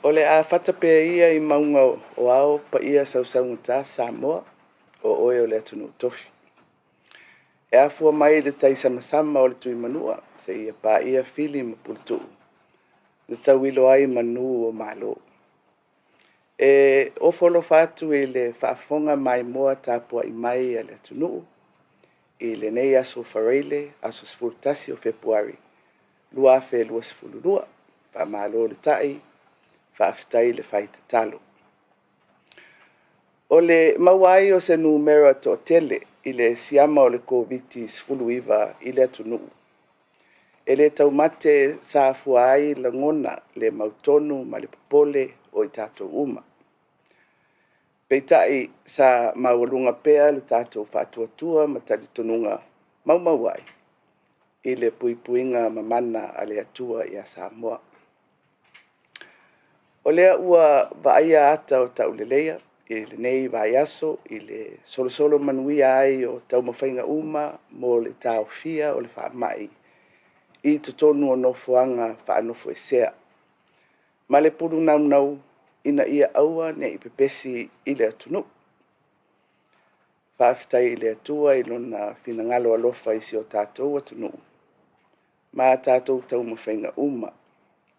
O le a whatapea ia I maunga o ao pa ia sausaunga Samoa o oe o le atunu tofi. E a fua mai le tai sama o le tui manua, se ia pa ia fili ma pulutu. Le tauilo ai manu o malo. E o folo fatu I le whaafonga mai moa tapua I mai a le atunu. I le nei aso whareile, aso sfurtasi o Fepuari. Lua fe lua sfululua, pa malo le tai, whaafitai le whaita talo. O le mawai o se numera to tele, I le siama o le Koviti sfuluiva I le atunu. E le taumate sa fuai la ngona le mautonu ma le popole o I tato uma. Peitai sa mawalunga pea le tato whaatuatua ma talitonunga maumawai. I le puipuiga mamana a le atua I a Samoa. O lea ua vaaia ata o tauleleia, I le nei vaiaso, I le solosolo manuia ai o taumawhainga uma mo le taofia o le Faamai. I totonu o nofoanga whaanofo esea. Ma le pulu naunau ina ia aua ne I pepesi I le atunu. Whaafitai I le atua I lona finangalo alofa isi o tātou atunu. Ma tātou taumawhainga uma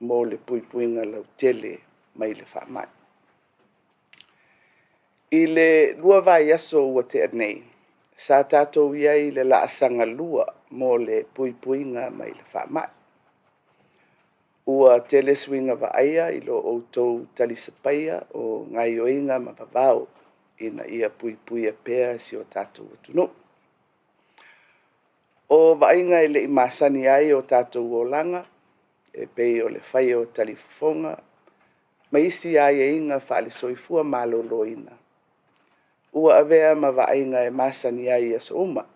mo le puipuiga lau tele mai le Faamai. I le lua vaiaso ua te anei, sa tātou iai le Laasaga lua mo le puipuiga mai le Faamai. Ua tele swinga vaaia I lo outou talisapaia o ngai oinga ma vavao ina ia puipuia pea si o tātou atunu. O vainga I le imasani ai o tātou o langa, e pei o le whai o talifonga, ma isi ai e inga whaale soifua malolo ina. Ua avea ma vainga e masani ai aso uma.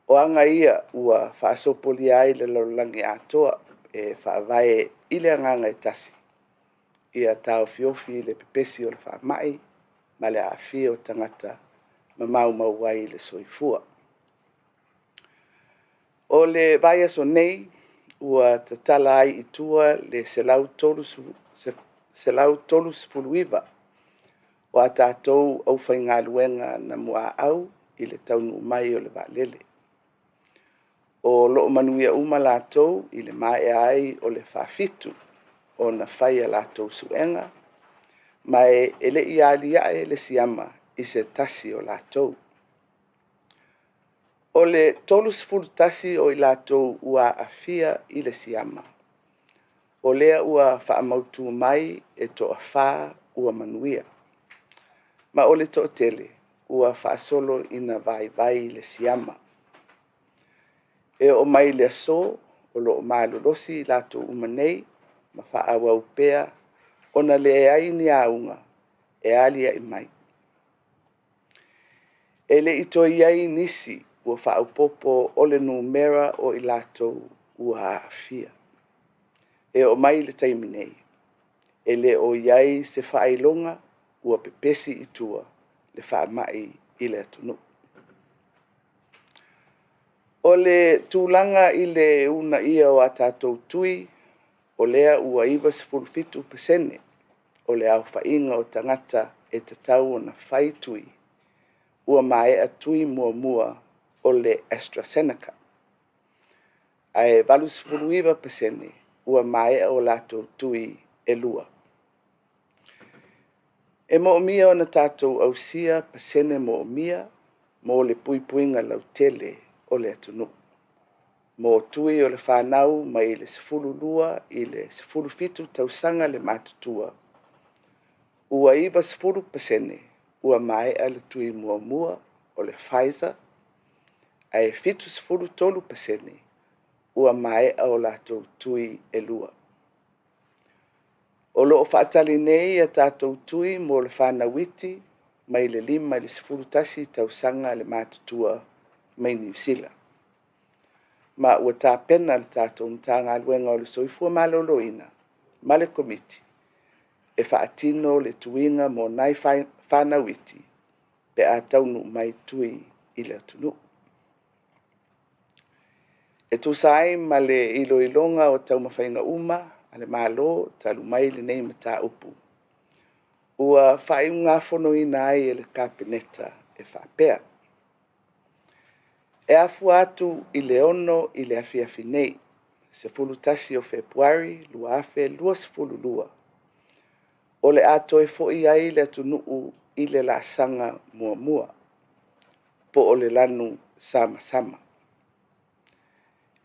O anga ia ua whaasopoli ai le laulangi atoa, e whaavae ile anganga e tasi. Ia tau fiofi le pepesi o le Faamai, ma le afia o tangata ma mau wai le soifua. O le vaiaso nei, ua tatala ai itua le selau tolus fuluiva, o a tātou au whainga luenga na mua au I le taunu mai o le vaalele. O loo manuia uma lātou I le mae ai o le whaafitu o na whaia lātou suenga, mai ele I aliae le siama I se tasi o lātou. O le tolus fulutasi o I lātou ua afia I le siama. O lea ua whaamautu mai e toa wha ua manuia. Ma o le toa tele ua whaasolo ina vai le siama. E o mai le so o lo malolosi lātou umanei ma whaawau pea ona le ai ni aunga e alia I mai. E le ito iai nisi ua whaaupopo o le numera o I lātou ua afia. E o mai le taiminei. E le o iai se whailonga ua pepesi itua le Faamai I le atunu. O le tūlanga I le una ia o a tātou tui, o lea ua iwa 15% o le au whainga o tangata e tatau o na whai tui, ua mai a tui mua o le AstraZeneca. Ai valus 15% ua mai o lātou tui e lua. E moomia o na tātou au sia pasene moomia mo le puipuiga lau tele o le atunu. Mo tui o le whanau mai le sefululua I le sefulufitu tausaga le matutua. Ua iwa 10% ua mai a le tui muamua o le Pfizer, ai fitu 13% ua mai a o lātou tui e lua. O loo whaatali nei a tātou tui mo le whanawiti mai le 5 le sefulutasi tausaga le matutua mai New Zealand. Ma ua tāpena le tātou mtanga aluenga o le soifua maloloina, ma le komiti, e whaatino le tuinga mo nai whanawiti, pe a taunu mai tui I le atunu. E tu sai ma le iloilonga o taumawhainga uma, ale malo talu mai le nei mata upu. Ua whaiunga whono ina ai e le kapineta e whapea. E afu atu I le ono I le afiafi nei, se fulutasi o Fepuari, lua afe, lua se fulu lua. O le ato e fo'i ai le atunuu I le Laasaga mua mua, po o le lanu sama sama.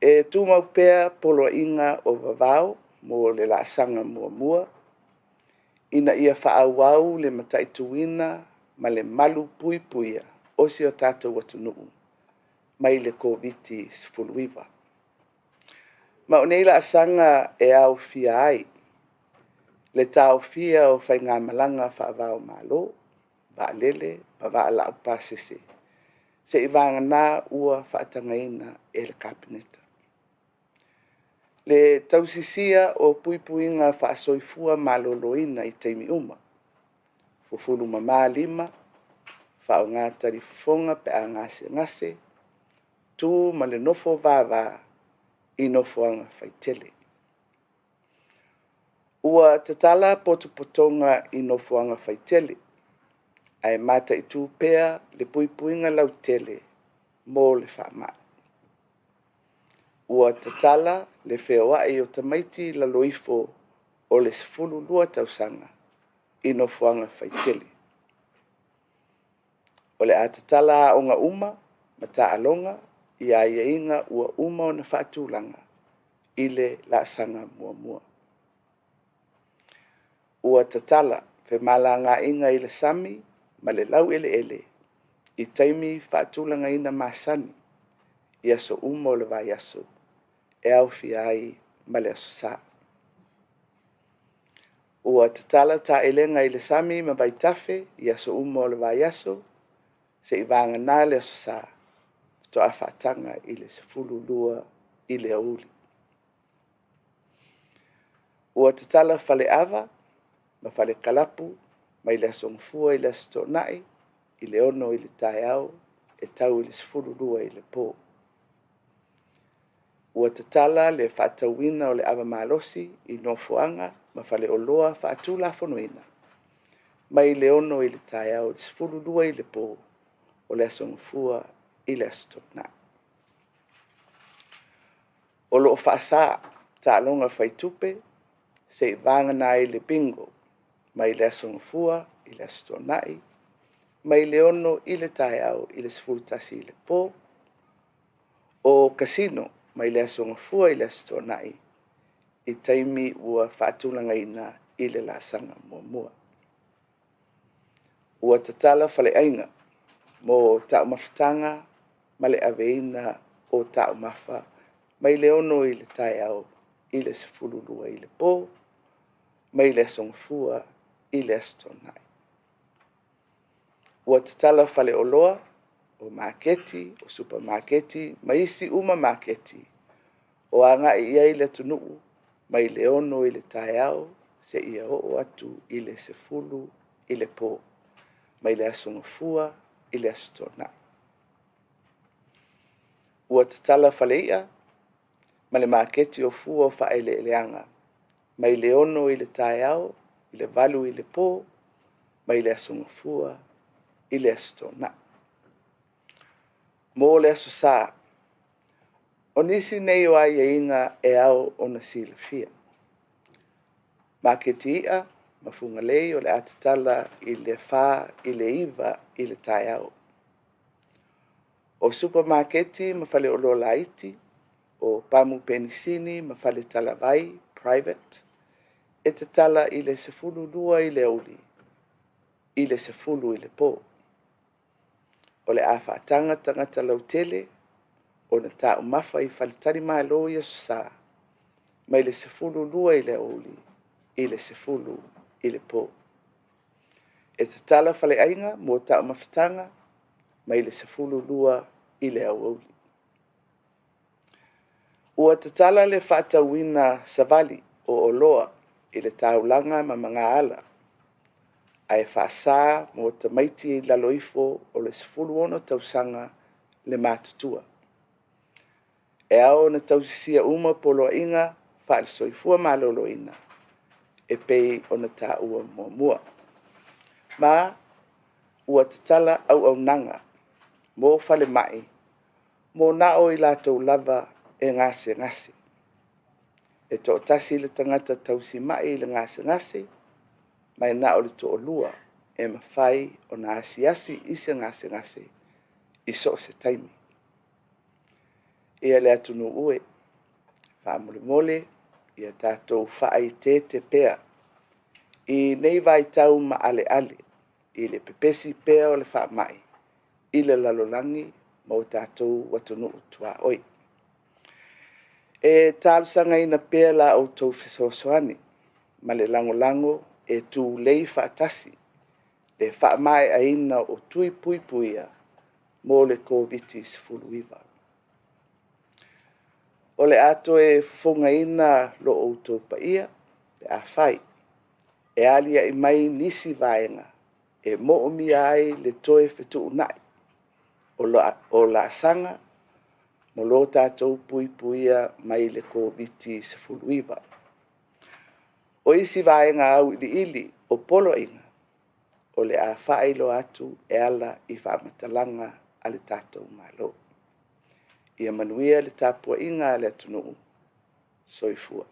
E tu maupea polo inga o vavao mo le Laasaga mua mua, ina ia whaawau le mataituina ma le malu puipuiga o si o tātou atunuu, mai le Koviti sfuluiva. Ma o nei Laasaga e au fia ai, le tau fia o whainga malanga whaavao malo, vaalele, ma vaala au pasese. Se I vanga nā ua whaatangaina e le kapineta. Le tausisia o puipuiga whaasoifua maloloina I teimi uma. Fufulu ma lima, whaonga tari fufonga pe a ngase, tu ma le nofo vava I nofoanga whaitele. Ua tatala potopotonga I nofoanga whaitele, ai mata I tūpea le puipuiga lautele mo le Faamai. Ua tatala le wheoai o Tamaitai la loifo o le 12 tausaga I nofoanga whaitele. O le atatala a onga uma, mata alonga, ia inga ua uma o na whaatulanga I le Laasaga mua mua. Ua tatala fe malanga inga I le sami, ma le lau ele I taimi whaatulanga ina masani, ia so uma o le vaiaso, e au fia ai ma le aso saa. Ua tatala ta elenga I le sami ma vaitafe, ia so uma o le vaiaso, se I vanga nā le aso saa, to a whaatanga I le 12 I le auli. Ua tatala fale ava, ma fale kalapu, mai le asongfua I le astonai, I le ono I le taiao, e tau I le 12 I le po. Ua tatala le whaatauina o le awa malosi I nofoanga, ma fale oloa whaatula fonoina, mai le ono I le taiao I le 12 I le po, o le asongfua I le astonai. O loo whaasa, ta alonga whaitupe, se I vanga na I le bingo, mai le asongfua I le astonai, mai le ono I le taiao I le 10 I le po, o kasino mai le asongfua I le astonai, I taimi ua whaatulanga ina I le Laasaga mua mua. Ua tatala fale ainga, mo tau mawhitanga, ma le aveina o tau mafa, mai le ono I le taiao I le 12 I le po, mai le asongfua I le astonai. Ua tatala fale oloa, o marketi, o supermarketi, ma isi uma marketi, o anga ia I le tunuu, mai le ono I le taiao, se ia o atu I le 10 I le po, mai le asongfua I le astonai. Ua tatala fale ia, ma le marketi o fua o whaele eleanga, mai le ono I le taiao, I le valu I le po, mai le asongfua I le astonai. Mo le aso saa, o nisi nei o ai inga e au o na silafia. Maketi ia, mafunga lei o le atatala I le wha, I le iwa, I le taiao. O supermarketi mafale o lola iti, o pamu penisini mafale talavai, private, e tatala I le 12 I le auli, I le 10 I le po. O le awhaatanga tangata lautele, o na tau mafa I whalitari malo I aso saa, mai le 12 I le auli, I le 10 I le po. E tatala whale ainga mo tau mawhitanga, mai le 12 I le auli. Ua tatala le whaatauina savali o oloa I le taulanga ma mga ala, ai whaasa mo Tamaitai la loifo o le 10 tausanga le matutua. E ao na tausisia uma polo inga fa'alesoifua malōlōina e pei ona tā'ua muamua. Ma ua tatala auaunaga mo falema'i mo na'o i latou lava e gasegase. E to'atasi le tagata tausima'i i le gasegase, mai na'o le to'olua e mafai ona asiasi i se gasegase i so o se taimi. Ia le atunu'ue fa'amolemole ia tatou fa'aitete pea i nei vaitau ma ale'ale i le pepesi pea o le Faamai i le lalolagi ma o tatou atunu'u tuā'oi. E talusagaina pea la outou fesoasoani ma le lagolago e tūlei fa'atasi le fa'amae'aina o tui puipuia mo le Koviti 19. O le ato e fofogaina lo outou paia le āfai e alia i mai nisi vaega e mo'omia ai le toe fetu'una'i o Laasaga mo lo tatou puipuia mai le Koviti 19. O isi vaega au ili'ili o polo'aiga o le āfai lo atu e ala i fa'amatalaga a le tatou mālō. Ia manuia le tapua'iga a le atunu'u soifua.